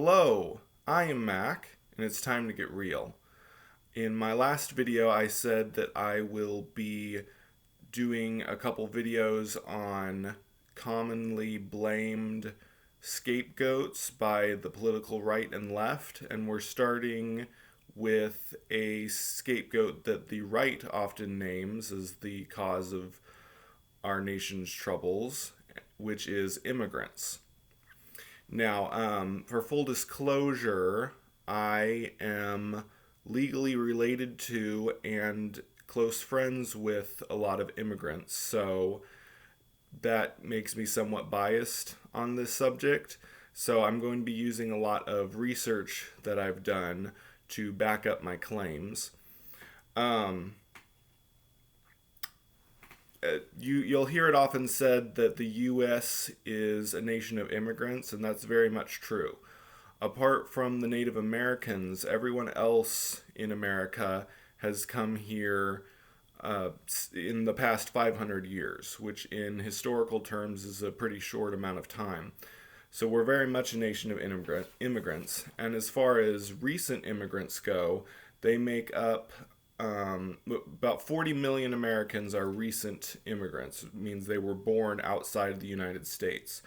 Hello, I am Mac, and it's time to get real. In my last video, I said that I will be doing a couple videos on commonly blamed scapegoats by the political right and left, and we're starting with a scapegoat that the right often names as the cause of our nation's troubles, which is immigrants. Now, for full disclosure, I am legally related to and close friends with a lot of immigrants, so that makes me somewhat biased on this subject. So I'm going to be using a lot of research that I've done to back up my claims. Um, you'll hear it often said that the U.S. is a nation of immigrants, and that's very much true. Apart from the Native Americans, everyone else in America has come here in the past 500 years, which in historical terms is a pretty short amount of time. So we're very much a nation of immigrants. And as far as recent immigrants go, they make up about 40 million Americans are recent immigrants. It means they were born outside of the United States.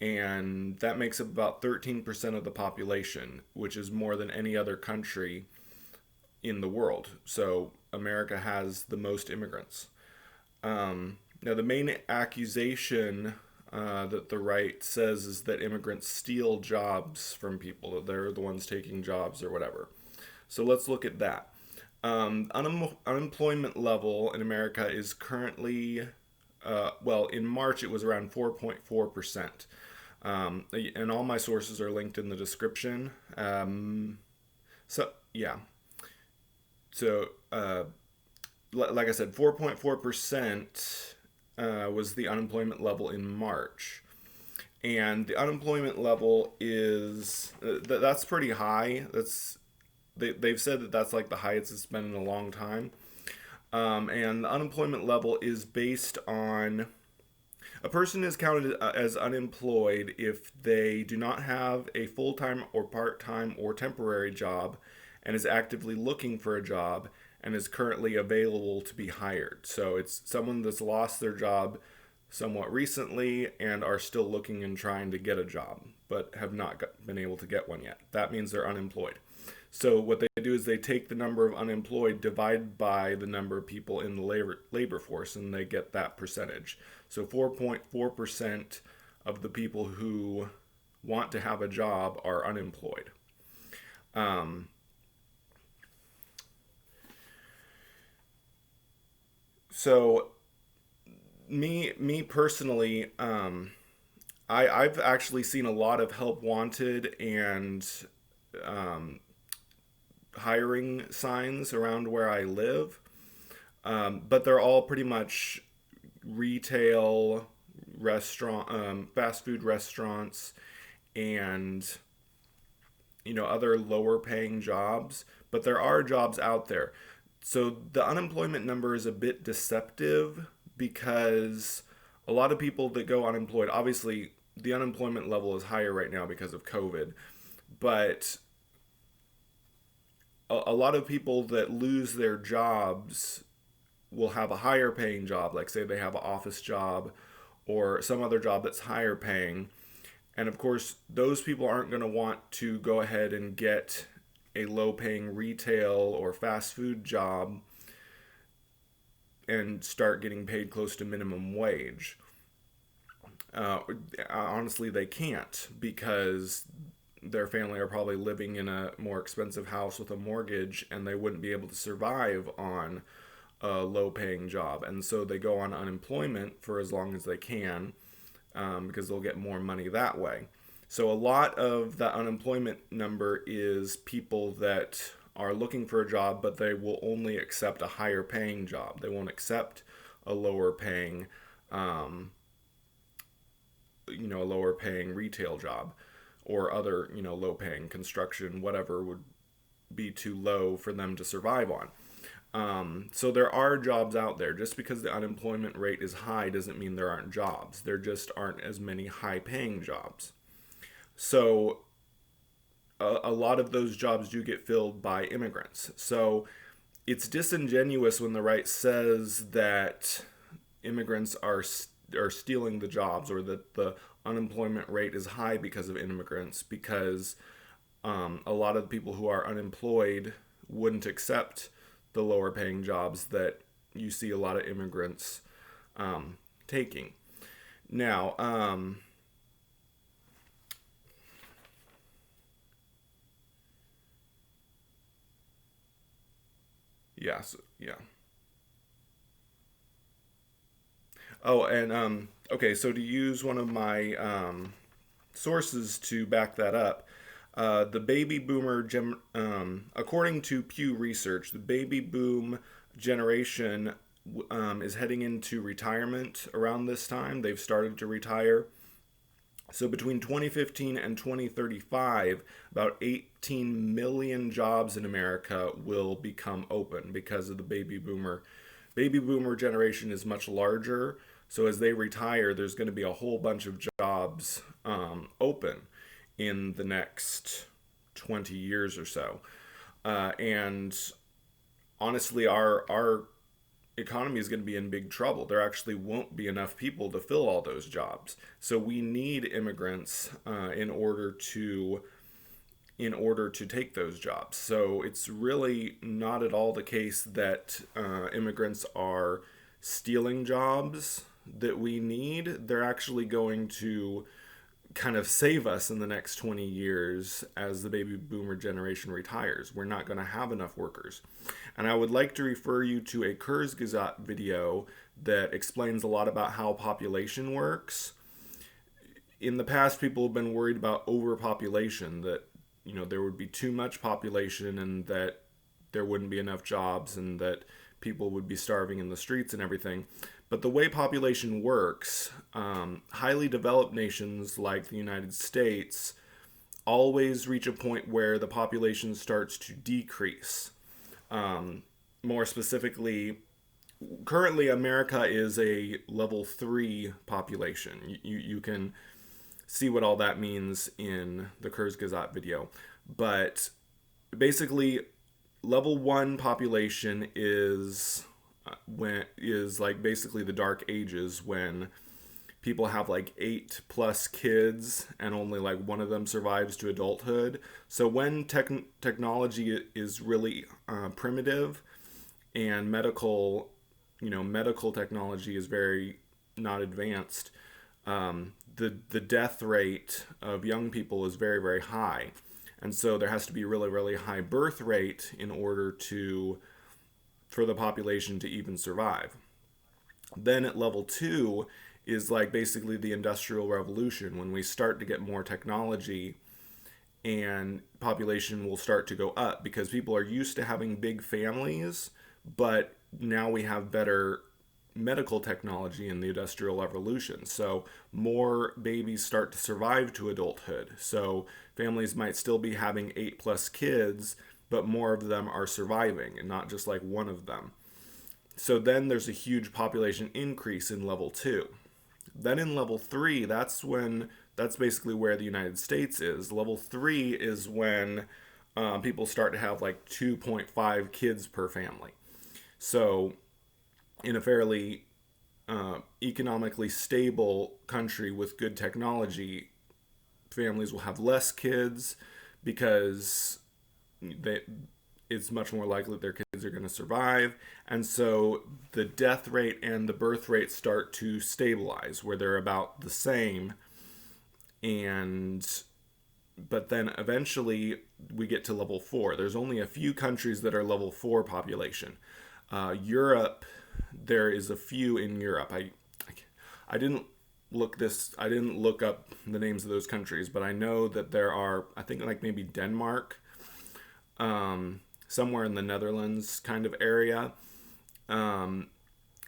And that makes up about 13% of the population, which is more than any other country in the world. So America has the most immigrants. Now, the main accusation that the right says is that immigrants steal jobs from people, that they're the ones taking jobs or whatever. So let's look at that. Unemployment level in America is currently, in March it was around 4.4%. And all my sources are linked in the description. Yeah. So, like I said, 4.4% was the unemployment level in March. And the unemployment level is, that's pretty high. They've said that that's like the highest it's been in a long time. And the unemployment level is based on a person is counted as unemployed if they do not have a full-time or part-time or temporary job and is actively looking for a job and is currently available to be hired. So it's someone that's lost their job somewhat recently and are still looking and trying to get a job, but have not been able to get one yet. That means they're unemployed. So what they do is they take the number of unemployed, divide by the number of people in the labor force, and they get that percentage. So 4.4% of the people who want to have a job are unemployed. So me personally, I've actually seen a lot of help wanted and hiring signs around where I live, but they're all pretty much retail, fast food restaurants, and other lower paying jobs. But there are jobs out there. So the unemployment number is a bit deceptive because a lot of people that go unemployed, obviously the unemployment level is higher right now because of COVID, but a lot of people that lose their jobs will have a higher paying job, like say they have an office job or some other job that's higher paying. And of course, those people aren't going to want to go ahead and get a low paying retail or fast food job and start getting paid close to minimum wage. Honestly, they can't because their family are probably living in a more expensive house with a mortgage and they wouldn't be able to survive on a low paying job. And so they go on unemployment for as long as they can because they'll get more money that way. So a lot of that unemployment number is people that are looking for a job, but they will only accept a higher paying job. They won't accept a lower paying, a lower paying retail job or other, low paying construction, whatever would be too low for them to survive on. So there are jobs out there. Just because the unemployment rate is high doesn't mean there aren't jobs. There just aren't as many high paying jobs. So a lot of those jobs do get filled by immigrants. So it's disingenuous when the right says that immigrants are stealing the jobs, or that the unemployment rate is high because of immigrants, because a lot of the people who are unemployed wouldn't accept the lower paying jobs that you see a lot of immigrants taking. Now, yes, yeah. Oh, and okay, so to use one of my sources to back that up, the baby boomer, according to Pew Research, the baby boom generation is heading into retirement around this time. They've started to retire. So between 2015 and 2035, about 18 million jobs in America will become open because of the baby boomer. Baby boomer generation is much larger. So as they retire, there's going to be a whole bunch of jobs open in the next 20 years or so. And honestly, our economy is going to be in big trouble. There actually won't be enough people to fill all those jobs. So we need immigrants in order to take those jobs. So it's really not at all the case that immigrants are stealing jobs that we need. They're actually going to kind of save us in the next 20 years as the baby boomer generation retires. We're not going to have enough workers. And I would like to refer you to a Kurzgesagt video that explains a lot about how population works. In the past, people have been worried about overpopulation, that there would be too much population and that there wouldn't be enough jobs and that people would be starving in the streets and everything. But the way population works, highly developed nations like the United States always reach a point where the population starts to decrease. More specifically, currently America is a level 3 population. You can see what all that means in the Kurzgesagt video. But basically, level 1 population is like basically the dark ages, when people have like 8+ kids and only like one of them survives to adulthood. So when technology is really primitive, and medical technology is very not advanced, the death rate of young people is very, very high. And so there has to be really, really high birth rate in order for the population to even survive. Then at level 2 is like basically the Industrial Revolution, when we start to get more technology and population will start to go up because people are used to having big families, but now we have better medical technology in the Industrial Revolution. So more babies start to survive to adulthood. So families might still be having 8+ kids, but more of them are surviving and not just like one of them. So then there's a huge population increase in level 2. Then in level 3, that's basically where the United States is. Level 3 is when people start to have like 2.5 kids per family. So in a fairly economically stable country with good technology, families will have less kids because it's much more likely that their kids are going to survive. And so the death rate and the birth rate start to stabilize, where they're about the same. But then eventually we get to level 4. There's only a few countries that are level 4 population. Europe, there is a few in Europe. I didn't look up the names of those countries, but I know that there are, I think like maybe Denmark, somewhere in the Netherlands kind of area,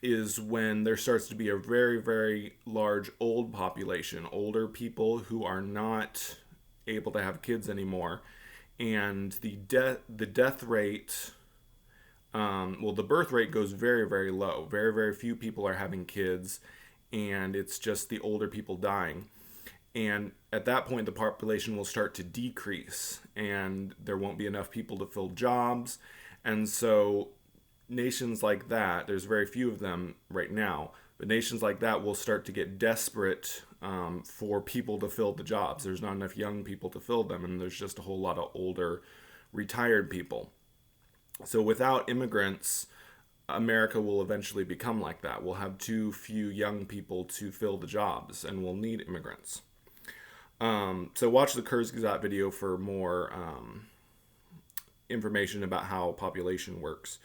is when there starts to be a very, very large old population, older people who are not able to have kids anymore. And the death rate, the birth rate goes very, very low. Very, very few people are having kids, and it's just the older people dying. And at that point, the population will start to decrease and there won't be enough people to fill jobs. And so, nations like that, there's very few of them right now, but nations like that will start to get desperate for people to fill the jobs. There's not enough young people to fill them, and there's just a whole lot of older, retired people. So, without immigrants, America will eventually become like that. We'll have too few young people to fill the jobs, and we'll need immigrants. So watch the Kurzgesagt video for more information about how population works.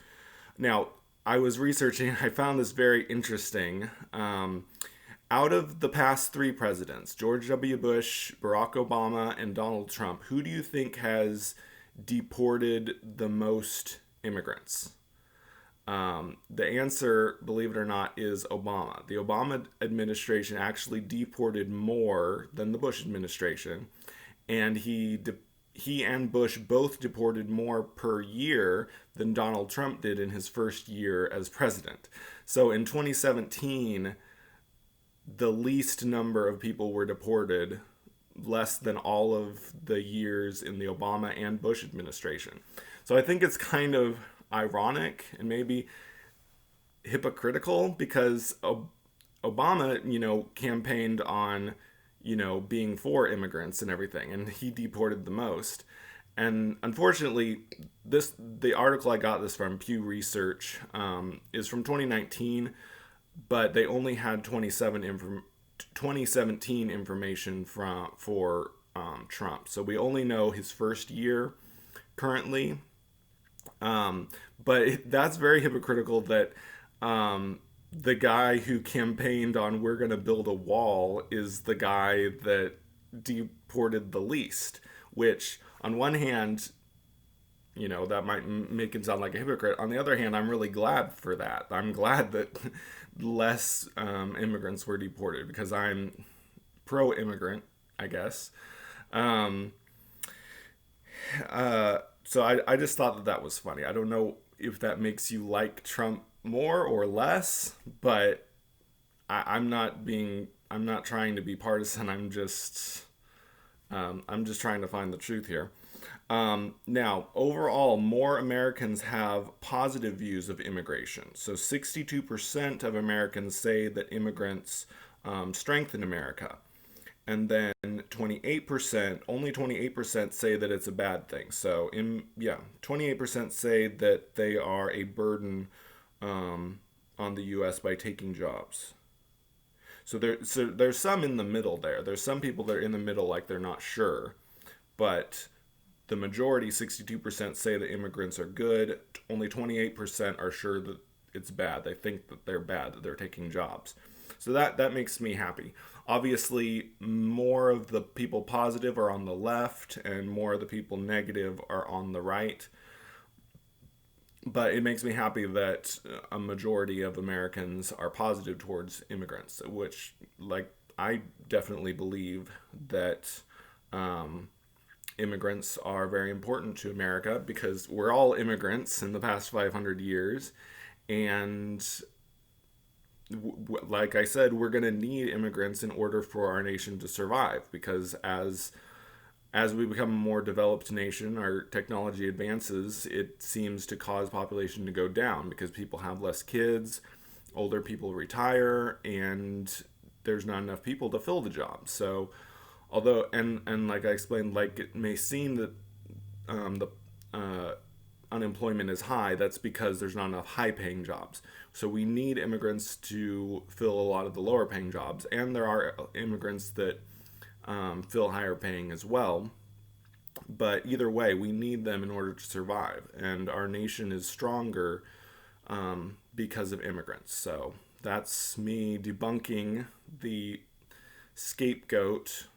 Now, I was researching, I found this very interesting. Out of the past 3 presidents, George W. Bush, Barack Obama, and Donald Trump, who do you think has deported the most immigrants? The answer, believe it or not, is Obama. The Obama administration actually deported more than the Bush administration, and he and Bush both deported more per year than Donald Trump did in his first year as president. So in 2017, the least number of people were deported, less than all of the years in the Obama and Bush administration. So I think it's kind of ironic and maybe hypocritical because Obama, campaigned on, being for immigrants and everything, and he deported the most. And unfortunately, the article I got this from, Pew Research, is from 2019, but they only had 2017 information for Trump. So we only know his first year currently. But that's very hypocritical that the guy who campaigned on we're going to build a wall is the guy that deported the least, which on one hand, that might make him sound like a hypocrite. On the other hand, I'm really glad for that. I'm glad that less immigrants were deported because I'm pro-immigrant, I guess. So I just thought that was funny. I don't know if that makes you like Trump more or less, but I'm not trying to be partisan. I'm just trying to find the truth here. Now, overall, more Americans have positive views of immigration. So 62% of Americans say that immigrants strengthen America. And then 28%, only 28% say that it's a bad thing. So 28% say that they are a burden on the U.S. by taking jobs. So there's some in the middle there. There's some people that are in the middle, like they're not sure. But the majority, 62%, say that immigrants are good. Only 28% are sure that it's bad. They think that they're bad, that they're taking jobs. So that makes me happy. Obviously, more of the people positive are on the left and more of the people negative are on the right. But it makes me happy that a majority of Americans are positive towards immigrants, which, I definitely believe that immigrants are very important to America because we're all immigrants in the past 500 years. And like I said, we're going to need immigrants in order for our nation to survive because as we become a more developed nation, our technology advances, it seems to cause population to go down because people have less kids, older people retire, and there's not enough people to fill the job. So although, and like I explained, it may seem that the unemployment is high, that's because there's not enough high-paying jobs. So we need immigrants to fill a lot of the lower-paying jobs, and there are immigrants that fill higher-paying as well. But either way, we need them in order to survive, and our nation is stronger because of immigrants. So that's me debunking the scapegoat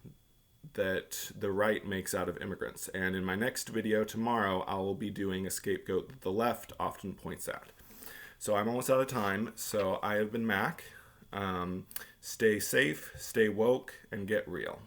that the right makes out of immigrants. And in my next video tomorrow, I will be doing a scapegoat that the left often points at. So I'm almost out of time. So I have been Mac. Stay safe, stay woke, and get real.